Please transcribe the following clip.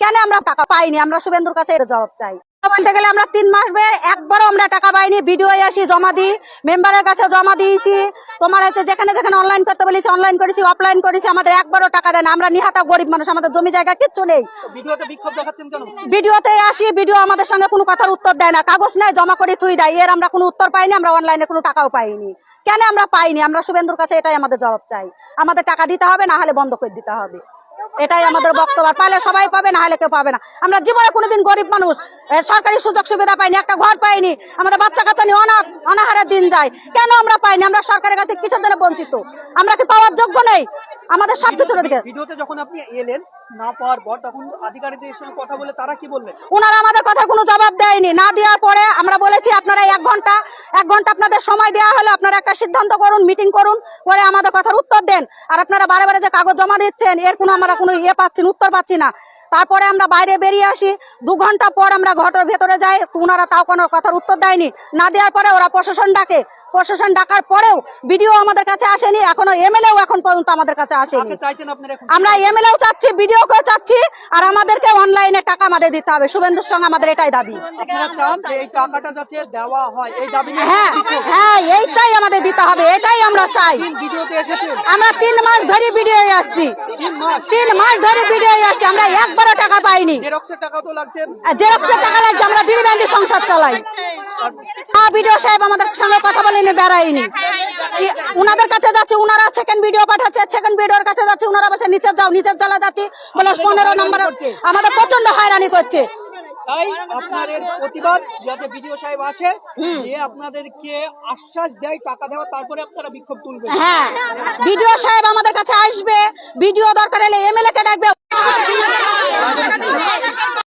কেন আমরা টাকা পাইনি? আমরা শুভেন্দুর কাছে এর জবাব চাই। বলতে গেলে আমরা 3 মাস একবারও আমরা টাকা পাইনি। ভিডিও আসি জমা দিই, মেম্বারের কাছে জমা দিয়েছি, তোমার হচ্ছে যেখানে যেখানে অনলাইন করতে বলেছি অনলাইন করেছি, অফলাইন করেছি, আমাদের একবারও টাকা দেয় না। আমরা নিহাটা গরিব মানুষ, আমাদের জমি জায়গা কিচ্ছু নেই। ভিডিওতে আসি, ভিডিও আমাদের সঙ্গে কোনো কথার উত্তর দেয় না, কাগজ নেই, জমা করে থুই দেয়, এর আমরা কোনো উত্তর পাইনি। আমরা অনলাইনে কোনো টাকাও পাইনি। কেন আমরা পাইনি? আমরা শুভেন্দুর কাছে এটাই আমাদের জবাব চাই। আমাদের টাকা দিতে হবে, না হলে বন্ধ করে দিতে হবে, এটাই আমাদের বক্তব্য। পাইলে সবাই পাবে, না হলে কেউ পাবে না। আমরা জীবনে কোনোদিন গরিব মানুষ সরকারি সুযোগ সুবিধা পাইনি, একটা ঘর পাইনি, আমাদের বাচ্চা কাচ্চা নিয়ে অনাহারে দিন যায়। কেন আমরা পাইনি? আমরা সরকারের কাছে কিসের জন্য বঞ্চিত? আমরা কি পাওয়ার যোগ্য নেই? আমাদের সবকিছুর দিকে ভিডিওতে যখন আপনি এলেন না পাওয়ার পর, তখন আধিকারিকদের সঙ্গে কথা বলে তারা কি বললেন? ওনারা আমাদের কথার কোনো জবাব দেয়নি। না দেওয়ার পরে আমরা বলেছি আপনারা 1 ঘন্টা আপনাদের সময় দেওয়া হলো, আপনারা একটা সিদ্ধান্ত করুন, মিটিং করুন, করে আমাদের কথার উত্তর দেন। আর আপনারা বারে বারে যে কাগজ জমা দিচ্ছেন, এর কোনো আমরা কোনো পাচ্ছি না, উত্তর পাচ্ছি না। তারপরে আমরা বাইরে বেরিয়ে আসি, 2 ঘন্টা পর আমরা ঘরের ভেতরে যাই, ওনারা তাও কোনো কথার উত্তর দেয়নি। না দেওয়ার পরে ওরা প্রশাসন ডাকে, প্রশাসন ডাকার পরেও ভিডিও আমাদের কাছে আসেনি, এখনো এমএলএও এখন পর্যন্ত আমাদের কাছে আসেনি। আমরা এমএলএও চাচ্ছি, ভিডিও কেও চাচ্ছি, আর আমাদেরকে অনলাইনে টাকা আমাদের দিতে হবে। শুভেন্দুর সঙ্গে আমাদের এটাই দাবি। হ্যাঁ হ্যাঁ, এইটাই আমাদের দিতে হবে, এটাই আমরা চাই। আমরা 3 মাস ধরে ভিডিও আসছি, 3 মাস ধরে ভিডিও আসছি, আমরা একবারও টাকা পাইনি। জেরক্সের টাকা লাগছে, আমরা বিড়ি বান্ধি সংসার চালাই। ভিডিও সাহেব আমাদের সঙ্গে কথা বলেনি, বেড়াইনি। উনাদের কাছে যাচ্ছে, উনারা সেকেন্ড ভিডিও পাঠাচ্ছে, সেকেন্ড ভিডিওর কাছে যাচ্ছে, উনারা বলছে নিচে যাও, নিচের জ্বালা যাচ্ছি বলে 15 নম্বর আমাদের প্রচন্ড হয়রানি করছে। তাই আপনাদের প্রতিবাদ যাতে ভিডিও সাহেব আসে, যে আপনাদেরকে আশ্বাস দেয় টাকা দেওয়া, তারপরে আপনারা বিক্ষোভ তুলবেন। হ্যাঁ, ভিডিও সাহেব আমাদের কাছে আসবে, ভিডিও দরকার হলে এমএলএ কে ডাকবে।